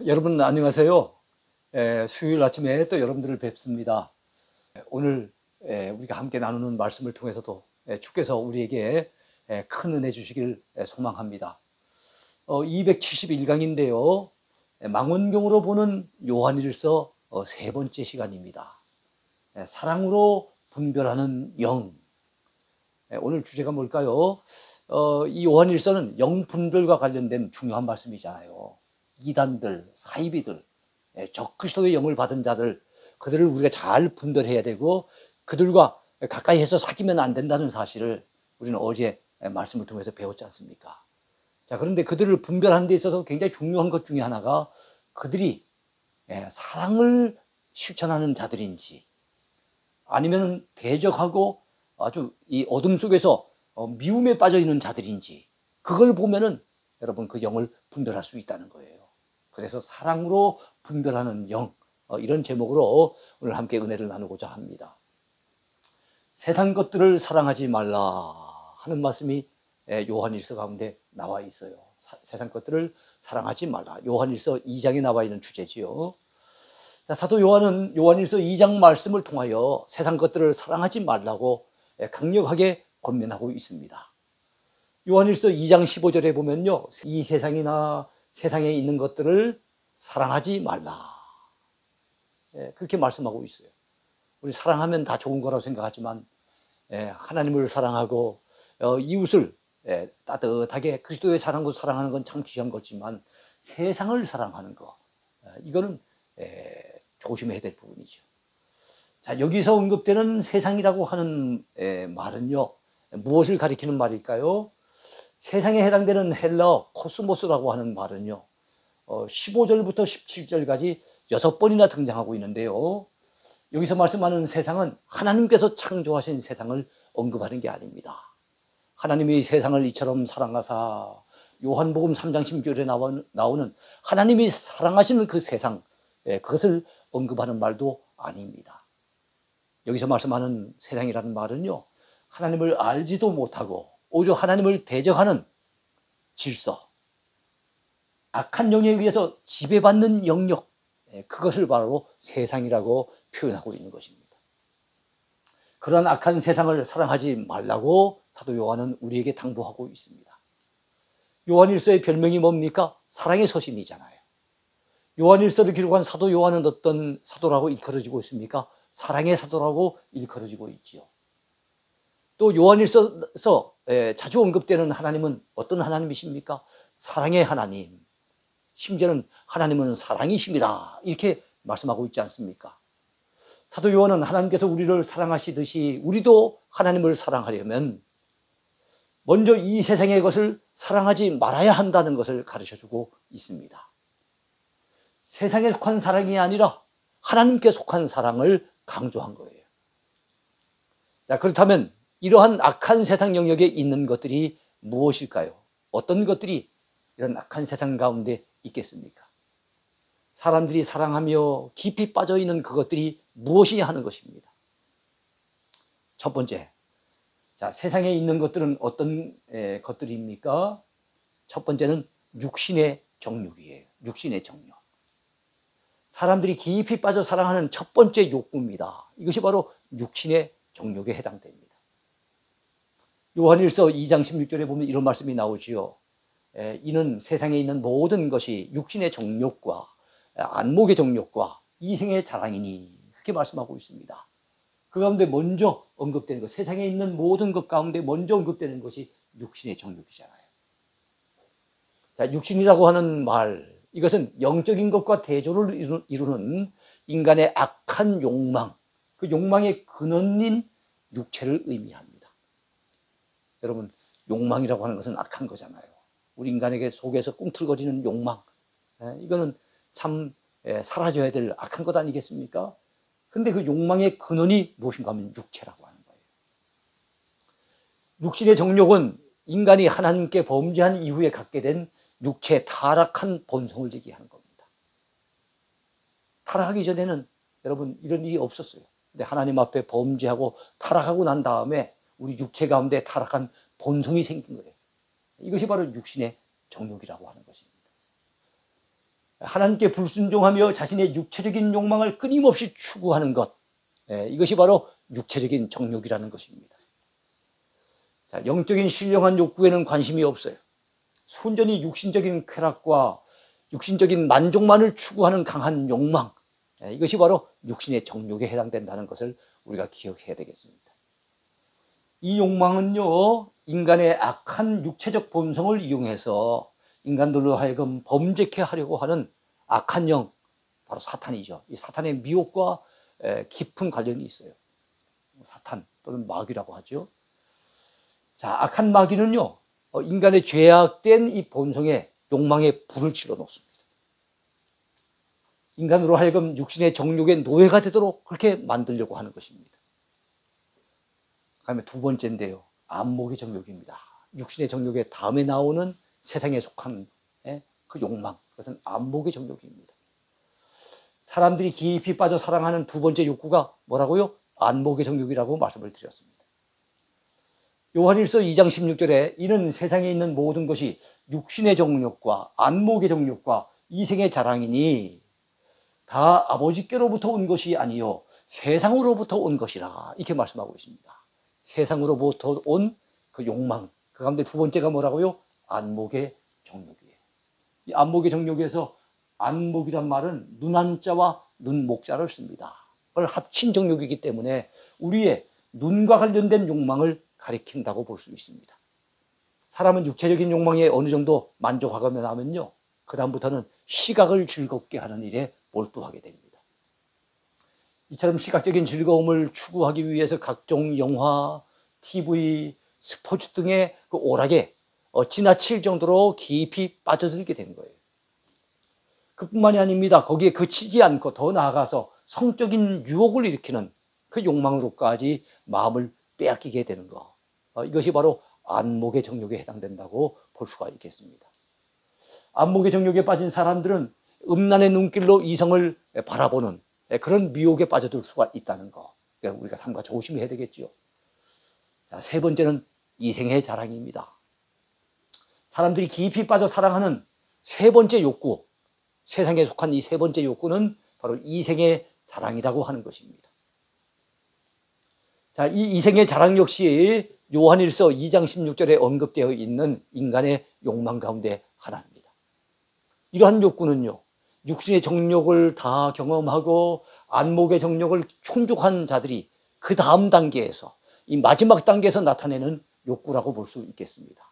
여러분 안녕하세요. 수요일 아침에 또 여러분들을 뵙습니다. 오늘 우리가 함께 나누는 말씀을 통해서도 주께서 우리에게 큰 은혜 주시길 소망합니다. 271강인데요. 망원경으로 보는 요한일서 세 번째 시간입니다. 사랑으로 분별하는 영. 오늘 주제가 뭘까요? 이 요한일서는 영 분별과 관련된 중요한 말씀이잖아요. 이단들, 사이비들, 적그리스도의 영을 받은 자들, 그들을 우리가 잘 분별해야 되고 그들과 가까이 해서 사귀면 안 된다는 사실을 우리는 어제 말씀을 통해서 배웠지 않습니까? 자, 그런데 그들을 분별하는 데 있어서 굉장히 중요한 것 중에 하나가 그들이 사랑을 실천하는 자들인지 아니면 대적하고 아주 이 어둠 속에서 미움에 빠져 있는 자들인지 그걸 보면은 여러분 그 영을 분별할 수 있다는 거예요. 그래서 사랑으로 분별하는 영, 이런 제목으로 오늘 함께 은혜를 나누고자 합니다. 세상 것들을 사랑하지 말라 하는 말씀이 요한일서 가운데 나와 있어요. 세상 것들을 사랑하지 말라. 요한일서 2장에 나와 있는 주제지요. 자, 사도 요한은 요한일서 2장 말씀을 통하여 세상 것들을 사랑하지 말라고 강력하게 권면하고 있습니다. 요한일서 2장 15절에 보면요, 이 세상이나 세상에 있는 것들을 사랑하지 말라, 그렇게 말씀하고 있어요. 우리 사랑하면 다 좋은 거라고 생각하지만 하나님을 사랑하고 이웃을 따뜻하게 그리스도의 사랑으로 사랑하는 건 참 귀한 거지만 세상을 사랑하는 거, 이거는 조심해야 될 부분이죠. 자, 여기서 언급되는 세상이라고 하는 말은요, 무엇을 가리키는 말일까요? 세상에 해당되는 헬라어 코스모스라고 하는 말은요, 15절부터 17절까지 6번이나 등장하고 있는데요, 여기서 말씀하는 세상은 하나님께서 창조하신 세상을 언급하는 게 아닙니다. 하나님이 세상을 이처럼 사랑하사, 요한복음 3장 16절에 나오는 하나님이 사랑하시는 그 세상, 그것을 언급하는 말도 아닙니다. 여기서 말씀하는 세상이라는 말은요, 하나님을 알지도 못하고 오히려 하나님을 대적하는 질서, 악한 영에 의해서 지배받는 영역, 그것을 바로 세상이라고 표현하고 있는 것입니다. 그런 악한 세상을 사랑하지 말라고 사도 요한은 우리에게 당부하고 있습니다. 요한일서의 별명이 뭡니까? 사랑의 서신이잖아요. 요한일서를 기록한 사도 요한은 어떤 사도라고 일컬어지고 있습니까? 사랑의 사도라고 일컬어지고 있지요. 또 요한일서에서 자주 언급되는 하나님은 어떤 하나님이십니까? 사랑의 하나님, 심지어는 하나님은 사랑이십니다, 이렇게 말씀하고 있지 않습니까? 사도 요한은 하나님께서 우리를 사랑하시듯이 우리도 하나님을 사랑하려면 먼저 이 세상의 것을 사랑하지 말아야 한다는 것을 가르쳐주고 있습니다. 세상에 속한 사랑이 아니라 하나님께 속한 사랑을 강조한 거예요. 자, 그렇다면 이러한 악한 세상 영역에 있는 것들이 무엇일까요? 어떤 것들이 이런 악한 세상 가운데 있겠습니까? 사람들이 사랑하며 깊이 빠져 있는 그것들이 무엇이냐 하는 것입니다. 첫 번째, 자, 세상에 있는 것들은 어떤 것들입니까? 첫 번째는 육신의 정욕이에요. 육신의 정욕. 사람들이 깊이 빠져 사랑하는 첫 번째 욕구입니다. 이것이 바로 육신의 정욕에 해당됩니다. 요한일서 2장 16절에 보면 이런 말씀이 나오지요. 이는 세상에 있는 모든 것이 육신의 정욕과 안목의 정욕과 이생의 자랑이니, 그렇게 말씀하고 있습니다. 그 가운데 먼저 언급되는 것, 세상에 있는 모든 것 가운데 먼저 언급되는 것이 육신의 정욕이잖아요. 자, 육신이라고 하는 말, 이것은 영적인 것과 대조를 이루는 인간의 악한 욕망, 그 욕망의 근원인 육체를 의미합니다. 여러분, 욕망이라고 하는 것은 악한 거잖아요. 우리 인간에게 속에서 꿈틀거리는 욕망, 이거는 참 사라져야 될 악한 것 아니겠습니까? 근데 그 욕망의 근원이 무엇인가 하면 육체라고 하는 거예요. 육신의 정욕은 인간이 하나님께 범죄한 이후에 갖게 된 육체의 타락한 본성을 얘기하는 겁니다. 타락하기 전에는 여러분 이런 일이 없었어요. 근데 하나님 앞에 범죄하고 타락하고 난 다음에 우리 육체 가운데 타락한 본성이 생긴 거예요. 이것이 바로 육신의 정욕이라고 하는 것입니다. 하나님께 불순종하며 자신의 육체적인 욕망을 끊임없이 추구하는 것, 이것이 바로 육체적인 정욕이라는 것입니다. 자, 영적인 신령한 욕구에는 관심이 없어요. 순전히 육신적인 쾌락과 육신적인 만족만을 추구하는 강한 욕망, 이것이 바로 육신의 정욕에 해당된다는 것을 우리가 기억해야 되겠습니다. 이 욕망은요, 인간의 악한 육체적 본성을 이용해서 인간들로 하여금 범죄케 하려고 하는 악한 영, 바로 사탄이죠. 이 사탄의 미혹과 깊은 관련이 있어요. 사탄 또는 마귀라고 하죠. 자, 악한 마귀는요, 인간의 죄악된 이 본성에 욕망에 불을 질러 놓습니다. 인간으로 하여금 육신의 정욕의 노예가 되도록 그렇게 만들려고 하는 것입니다. 그다음에 두 번째인데요, 안목의 정욕입니다. 육신의 정욕의 다음에 나오는 세상에 속한 그 욕망, 그것은 안목의 정욕입니다. 사람들이 깊이 빠져 사랑하는 두 번째 욕구가 뭐라고요? 안목의 정욕이라고 말씀을 드렸습니다. 요한일서 2장 16절에 이는 세상에 있는 모든 것이 육신의 정욕과 안목의 정욕과 이생의 자랑이니 다 아버지께로부터 온 것이 아니요 세상으로부터 온 것이라, 이렇게 말씀하고 있습니다. 세상으로부터 온 그 욕망, 그 가운데 두 번째가 뭐라고요? 안목의 정욕이에요. 이 안목의 정욕에서 안목이란 말은 눈한자와 눈목자를 씁니다. 그걸 합친 정욕이기 때문에 우리의 눈과 관련된 욕망을 가리킨다고 볼 수 있습니다. 사람은 육체적인 욕망에 어느 정도 만족하고 나면요, 그 다음부터는 시각을 즐겁게 하는 일에 몰두하게 됩니다. 이처럼 시각적인 즐거움을 추구하기 위해서 각종 영화, TV, 스포츠 등의 그 오락에 지나칠 정도로 깊이 빠져들게 된 거예요. 그뿐만이 아닙니다. 거기에 그치지 않고 더 나아가서 성적인 유혹을 일으키는 그 욕망으로까지 마음을 빼앗기게 되는 것, 이것이 바로 안목의 정욕에 해당된다고 볼 수가 있겠습니다. 안목의 정욕에 빠진 사람들은 음란의 눈길로 이성을 바라보는 그런 미혹에 빠져들 수가 있다는 거, 우리가 삼가 조심해야 되겠죠. 자, 세 번째는 이생의 자랑입니다. 사람들이 깊이 빠져 사랑하는 세 번째 욕구, 세상에 속한 이 세 번째 욕구는 바로 이생의 자랑이라고 하는 것입니다. 자, 이 이생의 자랑 역시 요한일서 2장 16절에 언급되어 있는 인간의 욕망 가운데 하나입니다. 이러한 욕구는요, 육신의 정욕을 다 경험하고 안목의 정욕을 충족한 자들이 그 다음 단계에서, 이 마지막 단계에서 나타내는 욕구라고 볼 수 있겠습니다.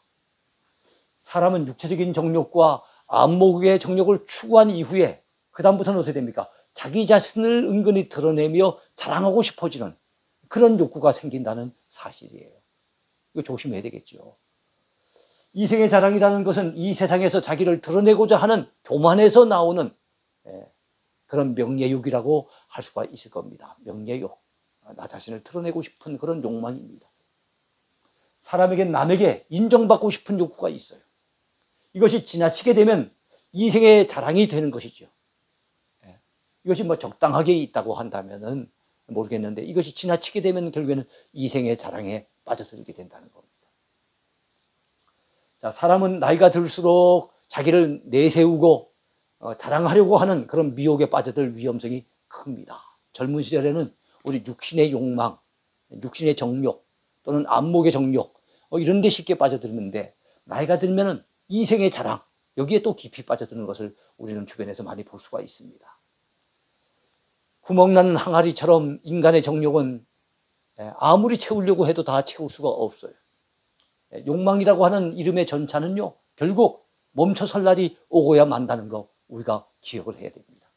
사람은 육체적인 정욕과 안목의 정욕을 추구한 이후에 그 다음부터는 어떻게 됩니까? 자기 자신을 은근히 드러내며 자랑하고 싶어지는 그런 욕구가 생긴다는 사실이에요. 이거 조심해야 되겠죠. 이생의 자랑이라는 것은 이 세상에서 자기를 드러내고자 하는 교만에서 나오는 그런 명예욕이라고 할 수가 있을 겁니다. 명예욕, 나 자신을 드러내고 싶은 그런 욕망입니다. 사람에게 남에게 인정받고 싶은 욕구가 있어요. 이것이 지나치게 되면 이생의 자랑이 되는 것이죠. 이것이 뭐 적당하게 있다고 한다면은 모르겠는데, 이것이 지나치게 되면 결국에는 이생의 자랑에 빠져들게 된다는 겁니다. 자, 사람은 나이가 들수록 자기를 내세우고 자랑하려고 하는 그런 미혹에 빠져들 위험성이 큽니다. 젊은 시절에는 우리 육신의 욕망, 육신의 정욕 또는 안목의 정욕, 이런 데 쉽게 빠져들는데, 나이가 들면은 이생의 자랑, 여기에 또 깊이 빠져드는 것을 우리는 주변에서 많이 볼 수가 있습니다. 구멍난 항아리처럼 인간의 정욕은 아무리 채우려고 해도 다 채울 수가 없어요. 욕망이라고 하는 이름의 전차는요, 결국 멈춰설 날이 오고야 만다는 거 우리가 기억을 해야 됩니다.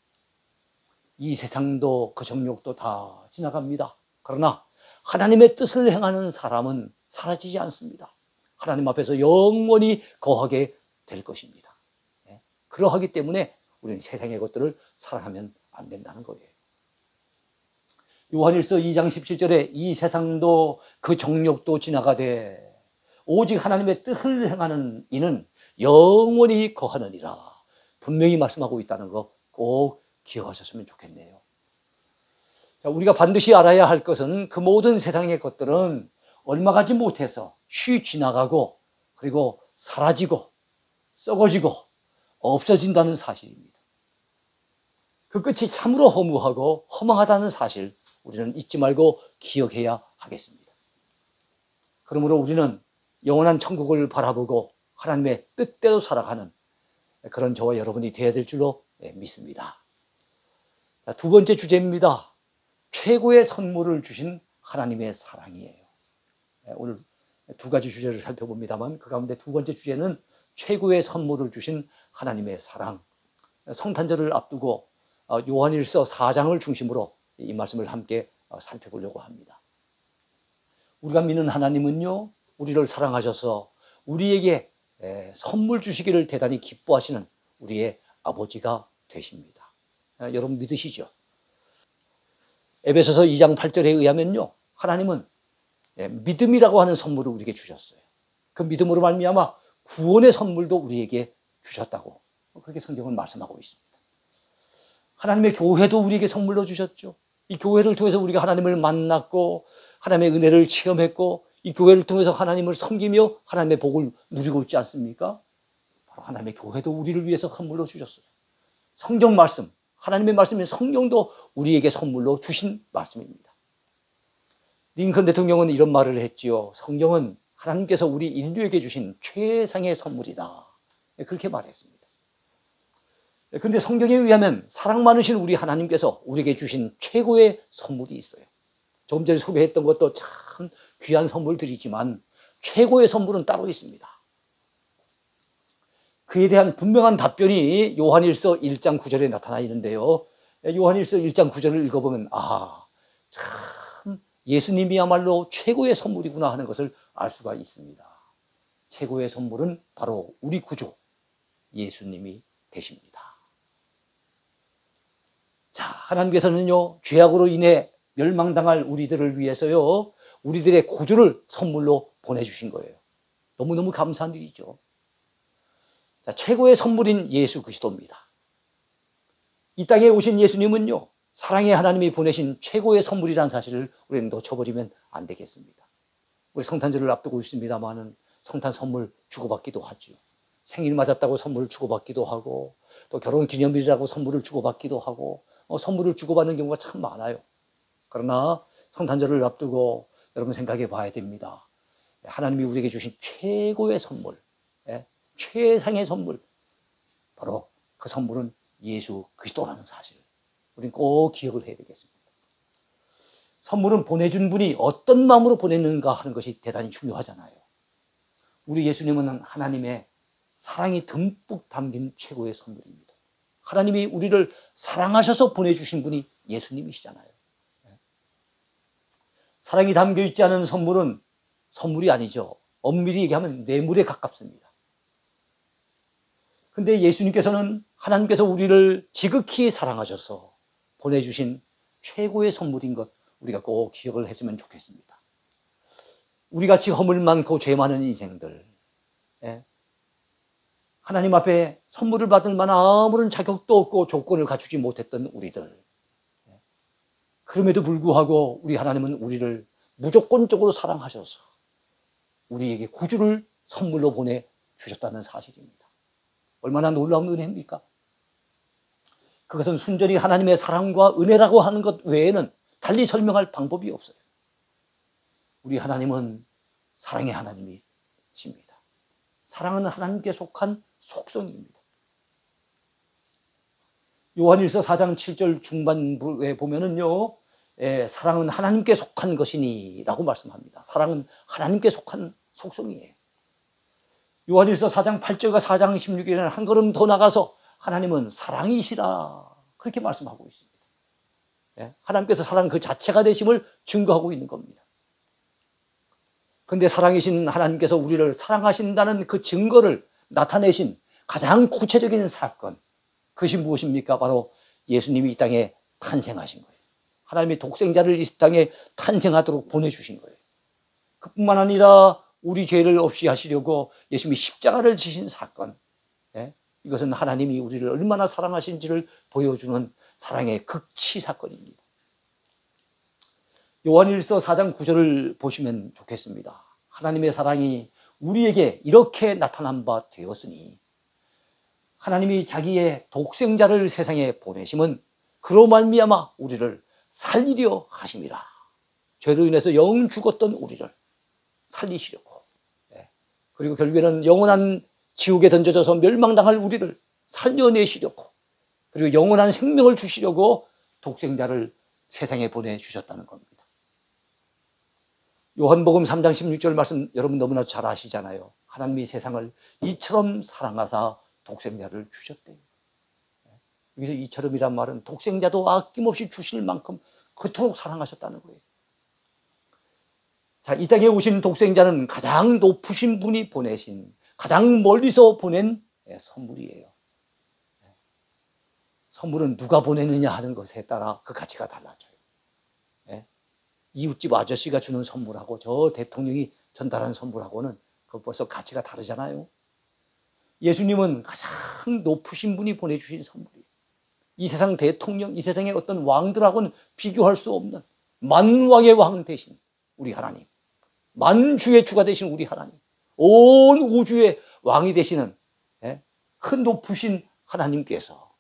이 세상도 그 정욕도 다 지나갑니다. 그러나 하나님의 뜻을 행하는 사람은 사라지지 않습니다. 하나님 앞에서 영원히 거하게 될 것입니다. 그러하기 때문에 우리는 세상의 것들을 사랑하면 안 된다는 거예요. 요한일서 2장 17절에 이 세상도 그 정욕도 지나가되 오직 하나님의 뜻을 행하는 이는 영원히 거하느니라, 분명히 말씀하고 있다는 거 꼭 기억하셨으면 좋겠네요. 자, 우리가 반드시 알아야 할 것은 그 모든 세상의 것들은 얼마 가지 못해서 쉬 지나가고 그리고 사라지고 썩어지고 없어진다는 사실입니다. 그 끝이 참으로 허무하고 허망하다는 사실 우리는 잊지 말고 기억해야 하겠습니다. 그러므로 우리는 영원한 천국을 바라보고 하나님의 뜻대로 살아가는 그런 저와 여러분이 되어야 될 줄로 믿습니다. 두 번째 주제입니다. 최고의 선물을 주신 하나님의 사랑이에요. 오늘 두 가지 주제를 살펴봅니다만 그 가운데 두 번째 주제는 최고의 선물을 주신 하나님의 사랑. 성탄절을 앞두고 요한일서 4장을 중심으로 이 말씀을 함께 살펴보려고 합니다. 우리가 믿는 하나님은요, 우리를 사랑하셔서 우리에게 선물 주시기를 대단히 기뻐하시는 우리의 아버지가 되십니다. 여러분 믿으시죠? 에베소서 2장 8절에 의하면요, 하나님은 믿음이라고 하는 선물을 우리에게 주셨어요. 그 믿음으로 말미암아 구원의 선물도 우리에게 주셨다고 그렇게 성경은 말씀하고 있습니다. 하나님의 교회도 우리에게 선물로 주셨죠. 이 교회를 통해서 우리가 하나님을 만났고 하나님의 은혜를 체험했고 이 교회를 통해서 하나님을 섬기며 하나님의 복을 누리고 있지 않습니까? 바로 하나님의 교회도 우리를 위해서 선물로 주셨어요. 성경 말씀, 하나님의 말씀인 성경도 우리에게 선물로 주신 말씀입니다. 링컨 대통령은 이런 말을 했지요. 성경은 하나님께서 우리 인류에게 주신 최상의 선물이다. 그렇게 말했습니다. 그런데 성경에 의하면 사랑 많으신 우리 하나님께서 우리에게 주신 최고의 선물이 있어요. 조금 전에 소개했던 것도 참 귀한 선물들이지만 최고의 선물은 따로 있습니다. 그에 대한 분명한 답변이 요한일서 1장 9절에 나타나 있는데요. 요한일서 1장 9절을 읽어보면 참 예수님이야말로 최고의 선물이구나 하는 것을 알 수가 있습니다. 최고의 선물은 바로 우리 구주 예수님이 되십니다. 자, 하나님께서는요, 죄악으로 인해 멸망당할 우리들을 위해서요, 우리들의 구주를 선물로 보내주신 거예요. 너무너무 감사한 일이죠. 자, 최고의 선물인 예수 그리스도입니다. 이 땅에 오신 예수님은요, 사랑의 하나님이 보내신 최고의 선물이라는 사실을 우리는 놓쳐버리면 안 되겠습니다. 우리 성탄절을 앞두고 있습니다만은 성탄 선물 주고받기도 하죠. 생일 맞았다고 선물을 주고받기도 하고 또 결혼 기념일이라고 선물을 주고받기도 하고 선물을 주고받는 경우가 참 많아요. 그러나 성탄절을 앞두고 여러분 생각해 봐야 됩니다. 하나님이 우리에게 주신 최고의 선물, 최상의 선물, 바로 그 선물은 예수 그리스도라는 사실, 우리는 꼭 기억을 해야 되겠습니다. 선물은 보내준 분이 어떤 마음으로 보냈는가 하는 것이 대단히 중요하잖아요. 우리 예수님은 하나님의 사랑이 듬뿍 담긴 최고의 선물입니다. 하나님이 우리를 사랑하셔서 보내주신 분이 예수님이시잖아요. 사랑이 담겨있지 않은 선물은 선물이 아니죠. 엄밀히 얘기하면 뇌물에 가깝습니다. 근데 예수님께서는 하나님께서 우리를 지극히 사랑하셔서 보내주신 최고의 선물인 것 우리가 꼭 기억을 했으면 좋겠습니다. 우리같이 허물 많고 죄 많은 인생들, 하나님 앞에 선물을 받을 만한 아무런 자격도 없고 조건을 갖추지 못했던 우리들, 그럼에도 불구하고 우리 하나님은 우리를 무조건적으로 사랑하셔서 우리에게 구주를 선물로 보내주셨다는 사실입니다. 얼마나 놀라운 은혜입니까? 그것은 순전히 하나님의 사랑과 은혜라고 하는 것 외에는 달리 설명할 방법이 없어요. 우리 하나님은 사랑의 하나님이십니다. 사랑은 하나님께 속한 속성입니다. 요한일서 4장 7절 중반부에 보면은요, 사랑은 하나님께 속한 것이니 라고 말씀합니다. 사랑은 하나님께 속한 속성이에요. 요한일서 4장 8절과 4장 16절에는 한 걸음 더 나가서 하나님은 사랑이시라 그렇게 말씀하고 있습니다. 하나님께서 사랑 그 자체가 되심을 증거하고 있는 겁니다. 그런데 사랑이신 하나님께서 우리를 사랑하신다는 그 증거를 나타내신 가장 구체적인 사건, 그것이 무엇입니까? 바로 예수님이 이 땅에 탄생하신 거예요. 하나님의 독생자를 이 땅에 탄생하도록 보내주신 거예요. 그뿐만 아니라 우리 죄를 없이 하시려고 예수님이 십자가를 지신 사건, 이것은 하나님이 우리를 얼마나 사랑하신지를 보여주는 사랑의 극치 사건입니다. 요한일서 4장 9절을 보시면 좋겠습니다. 하나님의 사랑이 우리에게 이렇게 나타난 바 되었으니 하나님이 자기의 독생자를 세상에 보내심은 그로 말미암아 우리를 살리려 하심이라. 죄로 인해서 영 죽었던 우리를 살리시려고. 그리고 결국에는 영원한 지옥에 던져져서 멸망당할 우리를 살려내시려고, 그리고 영원한 생명을 주시려고 독생자를 세상에 보내주셨다는 겁니다. 요한복음 3장 16절 말씀 여러분 너무나 잘 아시잖아요. 하나님이 세상을 이처럼 사랑하사 독생자를 주셨대요. 여기서 이처럼이란 말은 독생자도 아낌없이 주실 만큼 그토록 사랑하셨다는 거예요. 자, 이 땅에 오신 독생자는 가장 높으신 분이 보내신, 가장 멀리서 보낸 선물이에요. 선물은 누가 보내느냐 하는 것에 따라 그 가치가 달라져요. 이웃집 아저씨가 주는 선물하고 저 대통령이 전달한 선물하고는 그 벌써 가치가 다르잖아요. 예수님은 가장 높으신 분이 보내주신 선물이에요. 이 세상 대통령, 이 세상의 어떤 왕들하고는 비교할 수 없는 만왕의 왕 되신 우리 하나님, 만주의 주가 되신 우리 하나님, 온 우주의 왕이 되시는 큰 높으신 하나님께서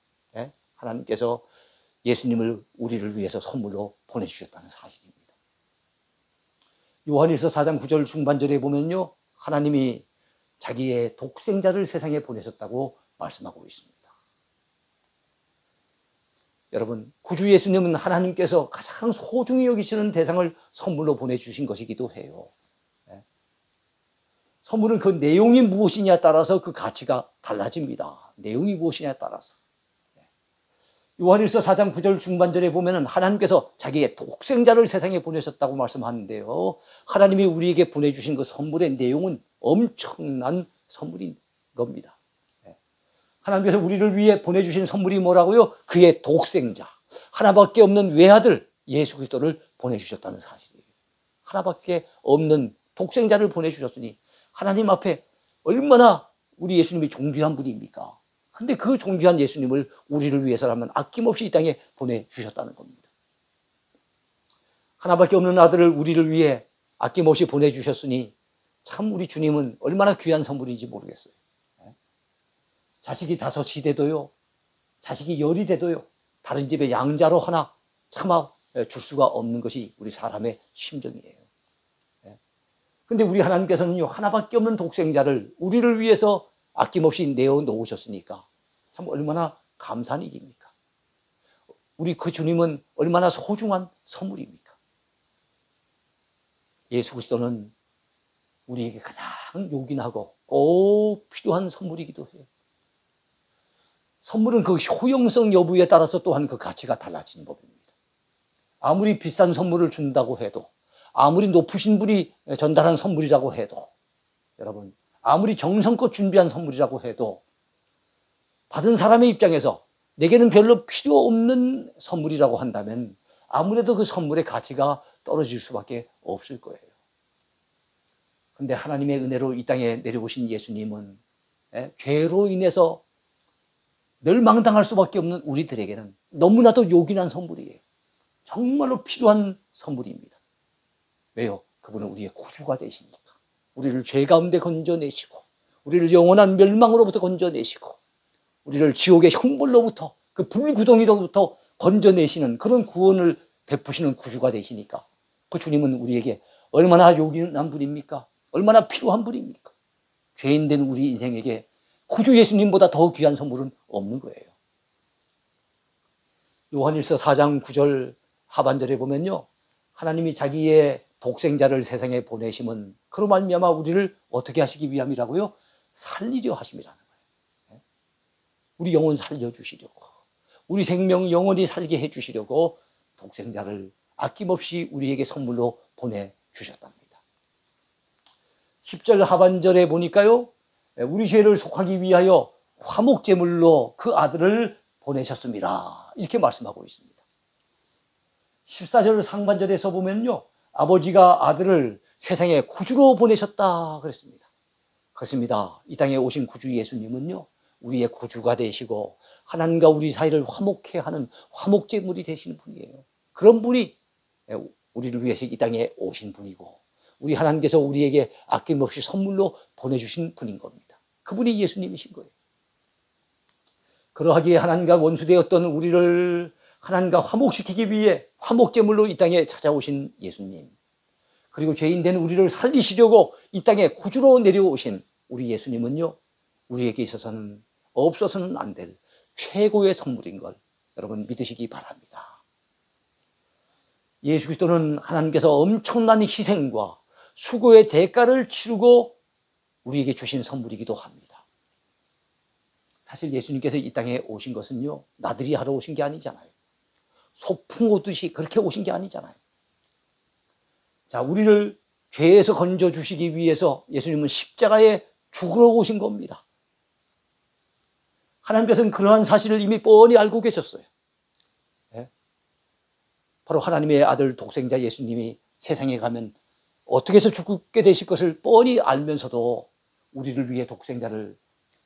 예수님을 우리를 위해서 선물로 보내주셨다는 사실입니다. 요한일서 4장 9절 중반절에 보면요, 하나님이 자기의 독생자를 세상에 보내셨다고 말씀하고 있습니다. 여러분, 구주 예수님은 하나님께서 가장 소중히 여기시는 대상을 선물로 보내주신 것이기도 해요. 선물은 그 내용이 무엇이냐에 따라서 그 가치가 달라집니다. 내용이 무엇이냐에 따라서. 요한일서 4장 9절 중반절에 보면은 하나님께서 자기의 독생자를 세상에 보내셨다고 말씀하는데요, 하나님이 우리에게 보내주신 그 선물의 내용은 엄청난 선물인 겁니다. 하나님께서 우리를 위해 보내주신 선물이 뭐라고요? 그의 독생자, 하나밖에 없는 외아들 예수 그리스도를 보내주셨다는 사실이에요. 하나밖에 없는 독생자를 보내주셨으니 하나님 앞에 얼마나 우리 예수님이 존귀한 분입니까? 근데 그 존귀한 예수님을 우리를 위해서라면 아낌없이 이 땅에 보내주셨다는 겁니다. 하나밖에 없는 아들을 우리를 위해 아낌없이 보내주셨으니 참 우리 주님은 얼마나 귀한 선물인지 모르겠어요. 자식이 5이 돼도요, 자식이 10이 돼도요, 다른 집에 양자로 하나 참아 줄 수가 없는 것이 우리 사람의 심정이에요. 근데 우리 하나님께서는요, 하나밖에 없는 독생자를 우리를 위해서 아낌없이 내어놓으셨으니까 참 얼마나 감사한 일입니까? 우리 그 주님은 얼마나 소중한 선물입니까? 예수 그리스도는 우리에게 가장 요긴하고 꼭 필요한 선물이기도 해요. 선물은 그 효용성 여부에 따라서 또한 그 가치가 달라지는 법입니다. 아무리 비싼 선물을 준다고 해도, 아무리 높으신 분이 전달한 선물이라고 해도, 여러분, 아무리 정성껏 준비한 선물이라고 해도 받은 사람의 입장에서 내게는 별로 필요 없는 선물이라고 한다면 아무래도 그 선물의 가치가 떨어질 수밖에 없을 거예요. 그런데 하나님의 은혜로 이 땅에 내려오신 예수님은 죄로 인해서 멸망당할 수밖에 없는 우리들에게는 너무나도 요긴한 선물이에요. 정말로 필요한 선물입니다. 왜요? 그분은 우리의 구주가 되시니까. 우리를 죄 가운데 건져내시고, 우리를 영원한 멸망으로부터 건져내시고, 우리를 지옥의 형벌로부터, 그 불구덩이로부터 건져내시는 그런 구원을 베푸시는 구주가 되시니까 그 주님은 우리에게 얼마나 요긴한 분입니까? 얼마나 필요한 분입니까? 죄인된 우리 인생에게 구주 예수님보다 더 귀한 선물은 없는 거예요. 요한일서 4장 9절 하반절에 보면요, 하나님이 자기의 독생자를 세상에 보내심은 그로 말미암아 우리를 어떻게 하시기 위함이라고요? 살리려 하심이라는 거예요. 우리 영혼 살려주시려고, 우리 생명 영원히 살게 해주시려고 독생자를 아낌없이 우리에게 선물로 보내주셨답니다. 10절 하반절에 보니까요, 우리 죄를 속하기 위하여 화목제물로 그 아들을 보내셨습니다. 이렇게 말씀하고 있습니다. 14절 상반절에서 보면요, 아버지가 아들을 세상에 구주로 보내셨다 그랬습니다. 그렇습니다. 이 땅에 오신 구주 예수님은요, 우리의 구주가 되시고 하나님과 우리 사이를 화목케 하는 화목제물이 되시는 분이에요. 그런 분이 우리를 위해서 이 땅에 오신 분이고, 우리 하나님께서 우리에게 아낌없이 선물로 보내주신 분인 겁니다. 그분이 예수님이신 거예요. 그러하기에 하나님과 원수되었던 우리를 하나님과 화목시키기 위해 화목제물로 이 땅에 찾아오신 예수님, 그리고 죄인된 우리를 살리시려고 이 땅에 구주로 내려오신 우리 예수님은요, 우리에게 있어서는 없어서는 안 될 최고의 선물인 걸 여러분 믿으시기 바랍니다. 예수 그리스도는 하나님께서 엄청난 희생과 수고의 대가를 치르고 우리에게 주신 선물이기도 합니다. 사실 예수님께서 이 땅에 오신 것은요, 나들이 하러 오신 게 아니잖아요. 소풍 오듯이 그렇게 오신 게 아니잖아요. 자, 우리를 죄에서 건져주시기 위해서 예수님은 십자가에 죽으러 오신 겁니다. 하나님께서는 그러한 사실을 이미 뻔히 알고 계셨어요. 네? 바로 하나님의 아들 독생자 예수님이 세상에 가면 어떻게 해서 죽게 되실 것을 뻔히 알면서도 우리를 위해 독생자를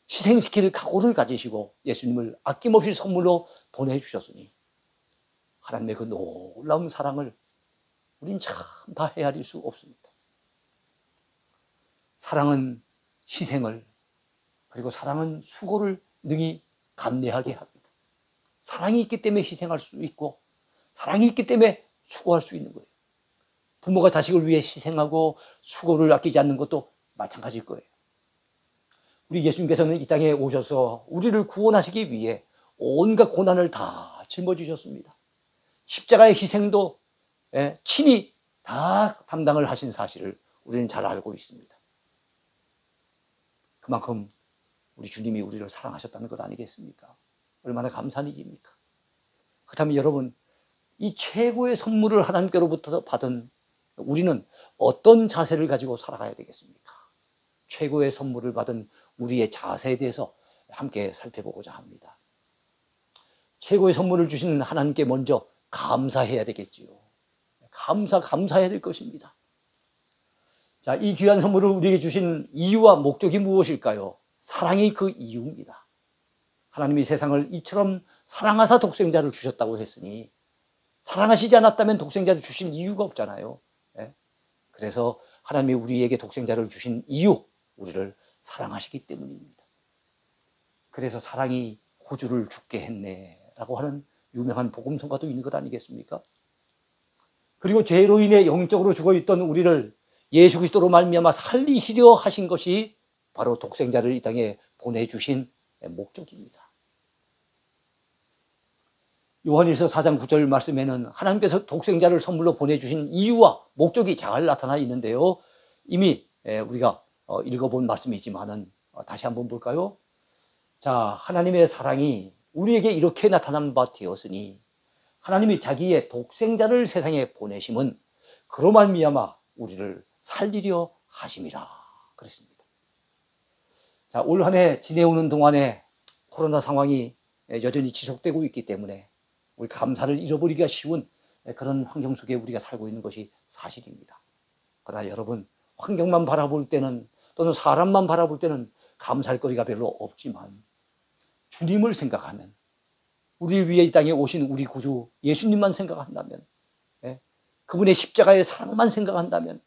희생시킬 각오를 가지시고 예수님을 아낌없이 선물로 보내주셨으니 하나님의 그 놀라운 사랑을 우린 참 다 헤아릴 수 없습니다. 사랑은 희생을, 그리고 사랑은 수고를 능히 감내하게 합니다. 사랑이 있기 때문에 희생할 수 있고 사랑이 있기 때문에 수고할 수 있는 거예요. 부모가 자식을 위해 희생하고 수고를 아끼지 않는 것도 마찬가지일 거예요. 우리 예수님께서는 이 땅에 오셔서 우리를 구원하시기 위해 온갖 고난을 다 짊어지셨습니다. 십자가의 희생도 친히 다 담당을 하신 사실을 우리는 잘 알고 있습니다. 그만큼 우리 주님이 우리를 사랑하셨다는 것 아니겠습니까? 얼마나 감사한 일입니까? 그렇다면 여러분, 이 최고의 선물을 하나님께로부터 받은 우리는 어떤 자세를 가지고 살아가야 되겠습니까? 최고의 선물을 받은 우리의 자세에 대해서 함께 살펴보고자 합니다. 최고의 선물을 주신 하나님께 먼저 감사해야 되겠지요. 감사해야 될 것입니다. 자, 이 귀한 선물을 우리에게 주신 이유와 목적이 무엇일까요? 사랑이 그 이유입니다. 하나님이 세상을 이처럼 사랑하사 독생자를 주셨다고 했으니 사랑하시지 않았다면 독생자를 주신 이유가 없잖아요. 그래서 하나님이 우리에게 독생자를 주신 이유, 우리를 사랑하시기 때문입니다. 그래서 사랑이 구주를 죽게 했네라고 하는 유명한 복음성가도 있는 것 아니겠습니까? 그리고 죄로 인해 영적으로 죽어있던 우리를 예수 그리스도로 말미암아 살리시려 하신 것이 바로 독생자를 이 땅에 보내주신 목적입니다. 요한일서 4장 9절 말씀에는 하나님께서 독생자를 선물로 보내주신 이유와 목적이 잘 나타나 있는데요. 이미 우리가 읽어본 말씀이지만은 다시 한번 볼까요? 자, 하나님의 사랑이 우리에게 이렇게 나타난 바 되었으니 하나님이 자기의 독생자를 세상에 보내심은 그로 말미암아 우리를 살리려 하심이라 그랬습니다. 자, 올 한 해 지내오는 동안에 코로나 상황이 여전히 지속되고 있기 때문에 우리 감사를 잃어버리기가 쉬운 그런 환경 속에 우리가 살고 있는 것이 사실입니다. 그러나 여러분, 환경만 바라볼 때는 또는 사람만 바라볼 때는 감사할 거리가 별로 없지만 주님을 생각하면, 우리 위에 이 땅에 오신 우리 구주 예수님만 생각한다면, 그분의 십자가의 사랑만 생각한다면,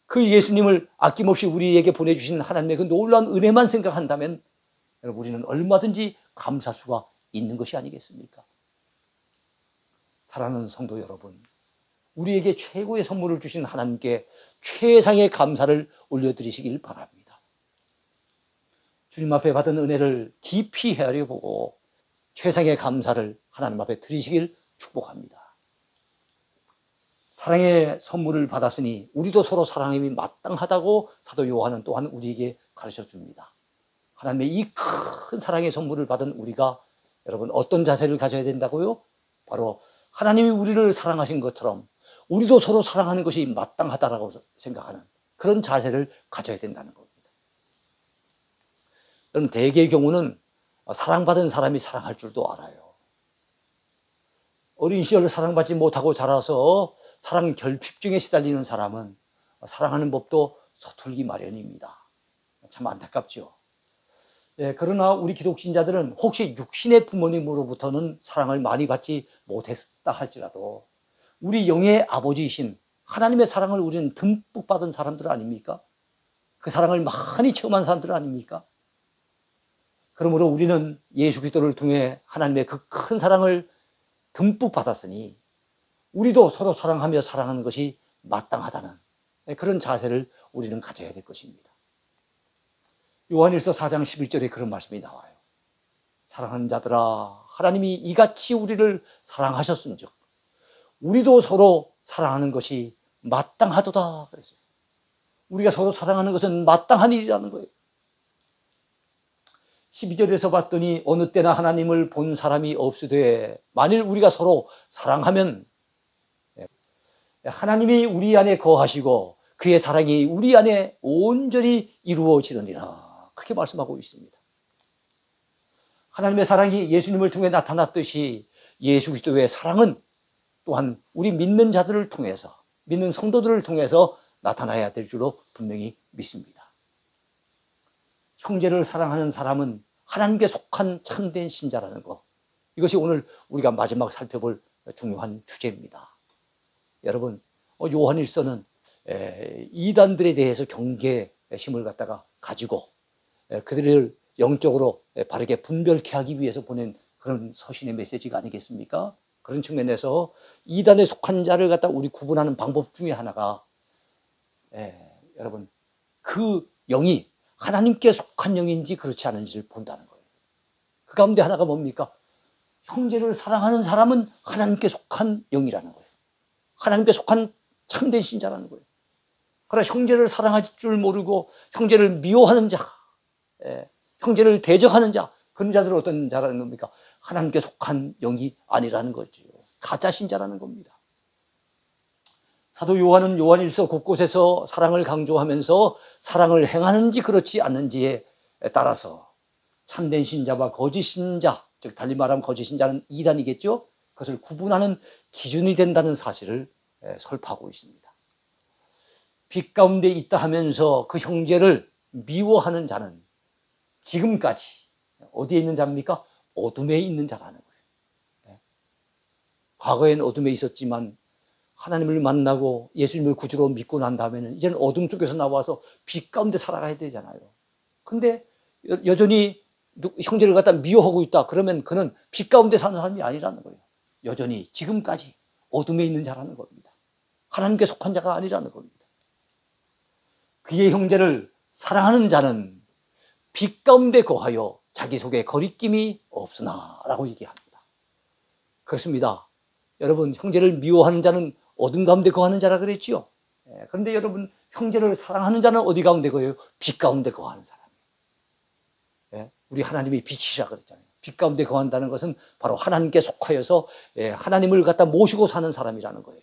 그 예수님을 아낌없이 우리에게 보내주신 하나님의 그 놀라운 은혜만 생각한다면 여러분, 우리는 얼마든지 감사수가 있는 것이 아니겠습니까? 사랑하는 성도 여러분, 우리에게 최고의 선물을 주신 하나님께 최상의 감사를 올려드리시길 바랍니다. 주님 앞에 받은 은혜를 깊이 헤아려 보고 최상의 감사를 하나님 앞에 드리시길 축복합니다. 사랑의 선물을 받았으니 우리도 서로 사랑함이 마땅하다고 사도 요한은 또한 우리에게 가르쳐 줍니다. 하나님의 이 큰 사랑의 선물을 받은 우리가 여러분 어떤 자세를 가져야 된다고요? 바로 하나님이 우리를 사랑하신 것처럼 우리도 서로 사랑하는 것이 마땅하다고 생각하는 그런 자세를 가져야 된다는 겁니다. 여러분, 대개의 경우는 사랑받은 사람이 사랑할 줄도 알아요. 어린 시절 사랑받지 못하고 자라서 사랑 결핍증에 시달리는 사람은 사랑하는 법도 서툴기 마련입니다. 참 안타깝죠. 그러나 우리 기독신자들은 혹시 육신의 부모님으로부터는 사랑을 많이 받지 못했다 할지라도 우리 영의 아버지이신 하나님의 사랑을 우리는 듬뿍 받은 사람들 아닙니까? 그 사랑을 많이 체험한 사람들 아닙니까? 그러므로 우리는 예수 그리스도를 통해 하나님의 그 큰 사랑을 듬뿍 받았으니 우리도 서로 사랑하며 사랑하는 것이 마땅하다는 그런 자세를 우리는 가져야 될 것입니다. 요한일서 4장 11절에 그런 말씀이 나와요. 사랑하는 자들아, 하나님이 이같이 우리를 사랑하셨은즉 우리도 서로 사랑하는 것이 마땅하도다 그랬어요. 우리가 서로 사랑하는 것은 마땅한 일이라는 거예요. 12절에서 봤더니 어느 때나 하나님을 본 사람이 없으되 만일 우리가 서로 사랑하면 하나님이 우리 안에 거하시고 그의 사랑이 우리 안에 온전히 이루어지느니라. 그렇게 말씀하고 있습니다. 하나님의 사랑이 예수님을 통해 나타났듯이 예수 그리스도의 사랑은 또한 우리 믿는 자들을 통해서, 믿는 성도들을 통해서 나타나야 될 줄로 분명히 믿습니다. 형제를 사랑하는 사람은 하나님께 속한 참된 신자라는 것, 이것이 오늘 우리가 마지막 살펴볼 중요한 주제입니다. 여러분, 요한일서는 이단들에 대해서 경계의 힘을 갖다가 가지고 그들을 영적으로 바르게 분별케 하기 위해서 보낸 그런 서신의 메시지가 아니겠습니까? 그런 측면에서 이단에 속한 자를 갖다 우리 구분하는 방법 중에 하나가 여러분, 그 영이 하나님께 속한 영인지 그렇지 않은지를 본다는 거예요. 그 가운데 하나가 뭡니까? 형제를 사랑하는 사람은 하나님께 속한 영이라는 거예요. 하나님께 속한 참된 신자라는 거예요. 그러나 형제를 사랑할 줄 모르고 형제를 미워하는 자, 형제를 대적하는 자, 그런 자들은 어떤 자라는 겁니까? 하나님께 속한 영이 아니라는 거죠. 가짜 신자라는 겁니다. 사도 요한은 요한일서 곳곳에서 사랑을 강조하면서 사랑을 행하는지 그렇지 않는지에 따라서 참된 신자와 거짓 신자, 즉 달리 말하면 거짓 신자는 이단이겠죠. 그것을 구분하는 기준이 된다는 사실을 설파하고 있습니다. 빛 가운데 있다 하면서 그 형제를 미워하는 자는 지금까지 어디에 있는 자입니까? 어둠에 있는 자라는 거예요. 과거엔 어둠에 있었지만 하나님을 만나고 예수님을 구주로 믿고 난 다음에는 이제는 어둠 속에서 나와서 빛 가운데 살아가야 되잖아요. 근데 여전히 형제를 갖다 미워하고 있다. 그러면 그는 빛 가운데 사는 사람이 아니라는 거예요. 여전히 지금까지 어둠에 있는 자라는 겁니다. 하나님께 속한 자가 아니라는 겁니다. 그의 형제를 사랑하는 자는 빛 가운데 거하여 자기 속에 거리낌이 없으나 라고 얘기합니다. 그렇습니다. 여러분, 형제를 미워하는 자는 어둠 가운데 거하는 자라 그랬지요. 그런데 여러분, 형제를 사랑하는 자는 어디 가운데 거해요? 빛 가운데 거하는 사람이에요. 우리 하나님이 빛이라 그랬잖아요. 빛 가운데 거한다는 것은 바로 하나님께 속하여서 하나님을 갖다 모시고 사는 사람이라는 거예요.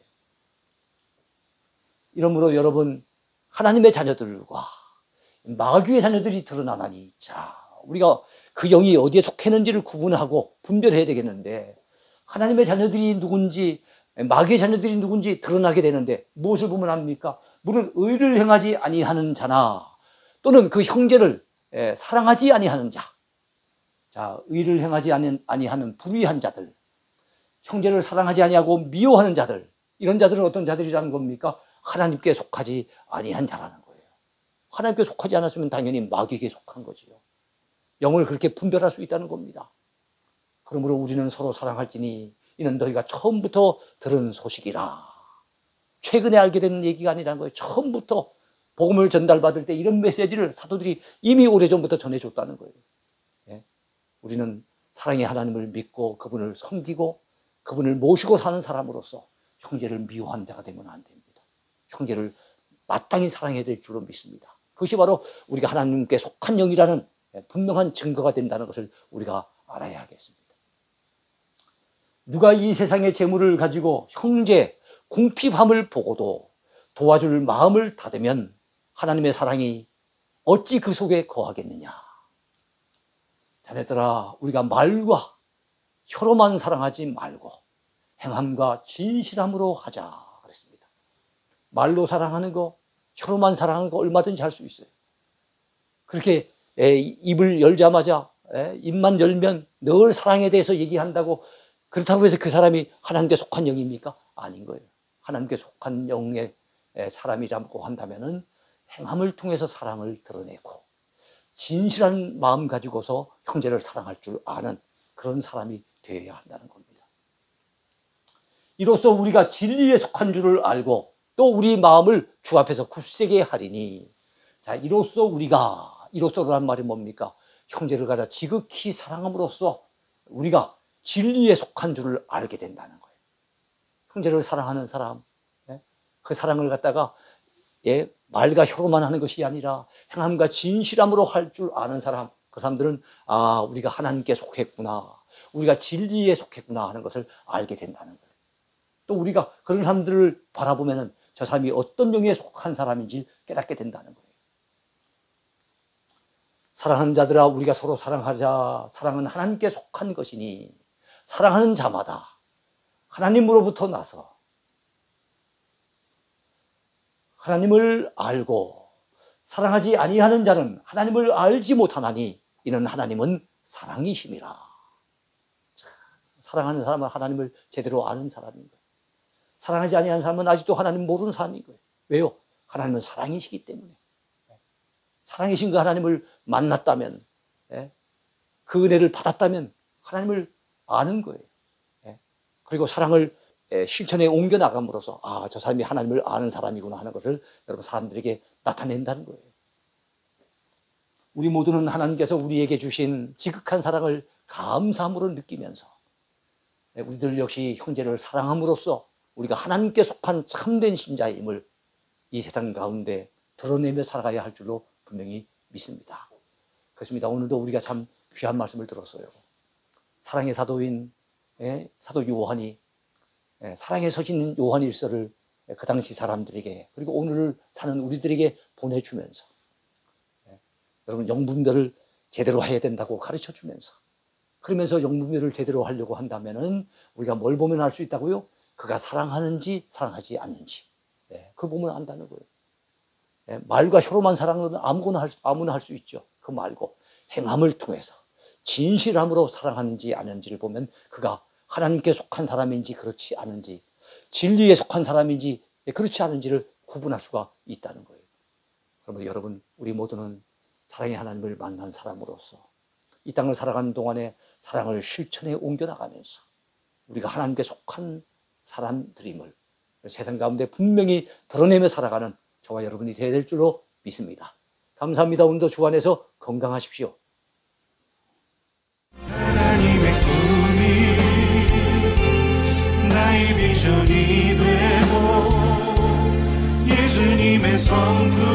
이러므로 여러분, 하나님의 자녀들과 마귀의 자녀들이 드러나나니, 자, 우리가 그 영이 어디에 속했는지를 구분하고 분별해야 되겠는데, 하나님의 자녀들이 누군지 마귀의 자녀들이 누군지 드러나게 되는데 무엇을 보면 압니까? 물론 의를 행하지 아니하는 자나 또는 그 형제를 사랑하지 아니하는 자, 자, 의를 행하지 아니하는 불의한 자들, 형제를 사랑하지 아니하고 미워하는 자들, 이런 자들은 어떤 자들이라는 겁니까? 하나님께 속하지 아니한 자라는 거예요. 하나님께 속하지 않았으면 당연히 마귀에게 속한 거지요. 영을 그렇게 분별할 수 있다는 겁니다. 그러므로 우리는 서로 사랑할지니 이는 너희가 처음부터 들은 소식이라. 최근에 알게 된 얘기가 아니라는 거예요. 처음부터 복음을 전달받을 때 이런 메시지를 사도들이 이미 오래전부터 전해줬다는 거예요. 우리는 사랑의 하나님을 믿고 그분을 섬기고 그분을 모시고 사는 사람으로서 형제를 미워한 자가 되면 안 됩니다. 형제를 마땅히 사랑해야 될 줄로 믿습니다. 그것이 바로 우리가 하나님께 속한 영이라는 분명한 증거가 된다는 것을 우리가 알아야 하겠습니다. 누가 이 세상의 재물을 가지고 형제 궁핍함을 보고도 도와줄 마음을 닫으면 하나님의 사랑이 어찌 그 속에 거하겠느냐. 자네들아, 우리가 말과 혀로만 사랑하지 말고 행함과 진실함으로 하자 그랬습니다. 말로 사랑하는 거, 혀로만 사랑하는 거 얼마든지 할 수 있어요. 그렇게 입을 열자마자 입만 열면 늘 사랑에 대해서 얘기한다고 그렇다고 해서 그 사람이 하나님께 속한 영입니까? 아닌 거예요. 하나님께 속한 영의 사람이라고 한다면은 행함을 통해서 사랑을 드러내고 진실한 마음 가지고서 형제를 사랑할 줄 아는 그런 사람이 되어야 한다는 겁니다. 이로써 우리가 진리에 속한 줄을 알고 또 우리 마음을 주 앞에서 굳세게 하리니. 자, 이로써란 말이 뭡니까? 형제를 가자 지극히 사랑함으로써 우리가 진리에 속한 줄을 알게 된다는 거예요. 형제를 사랑하는 사람, 그 사랑을 갖다가 말과 혀로만 하는 것이 아니라 행함과 진실함으로 할 줄 아는 사람, 그 사람들은 우리가 하나님께 속했구나, 우리가 진리에 속했구나 하는 것을 알게 된다는 거예요. 또 우리가 그런 사람들을 바라보면은 저 사람이 어떤 영에 속한 사람인지 깨닫게 된다는 거예요. 사랑하는 자들아, 우리가 서로 사랑하자. 사랑은 하나님께 속한 것이니 사랑하는 자마다 하나님으로부터 나서 하나님을 알고, 사랑하지 아니하는 자는 하나님을 알지 못하나니 이는 하나님은 사랑이심이라. 사랑하는 사람은 하나님을 제대로 아는 사람인 거예요. 사랑하지 아니하는 사람은 아직도 하나님 모르는 사람인 거예요. 왜요? 하나님은 사랑이시기 때문에. 사랑이신 그 하나님을 만났다면, 그 은혜를 받았다면 하나님을 아는 거예요. 그리고 사랑을 실천에 옮겨 나감으로써 저 사람이 하나님을 아는 사람이구나 하는 것을 여러분 사람들에게 나타낸다는 거예요. 우리 모두는 하나님께서 우리에게 주신 지극한 사랑을 감사함으로 느끼면서 우리들 역시 형제를 사랑함으로써 우리가 하나님께 속한 참된 신자임을 이 세상 가운데 드러내며 살아가야 할 줄로 분명히 믿습니다. 그렇습니다. 오늘도 우리가 참 귀한 말씀을 들었어요. 사랑의 사도인 사도 요한이, 사랑의 서신 요한 일서를 그 당시 사람들에게, 그리고 오늘을 사는 우리들에게 보내주면서 여러분 영분별을 제대로 해야 된다고 가르쳐 주면서, 그러면서 영분별을 제대로 하려고 한다면은 우리가 뭘 보면 알 수 있다고요? 그가 사랑하는지 사랑하지 않는지, 그거 보면 안다는 거예요. 말과 혀로만 사랑은 아무나 할 수 있죠. 그 말고 행함을 통해서 진실함으로 사랑하는지 아닌지를 보면 그가 하나님께 속한 사람인지 그렇지 않은지, 진리에 속한 사람인지 그렇지 않은지를 구분할 수가 있다는 거예요. 그러면 여러분, 우리 모두는 사랑의 하나님을 만난 사람으로서 이 땅을 살아가는 동안에 사랑을 실천에 옮겨나가면서 우리가 하나님께 속한 사람들임을 세상 가운데 분명히 드러내며 살아가는 저와 여러분이 되어야 될 줄로 믿습니다. 감사합니다. 오늘도 주 안에서 건강하십시오. 하나님의 꿈이 나의 비전이 되고 예수님의 성품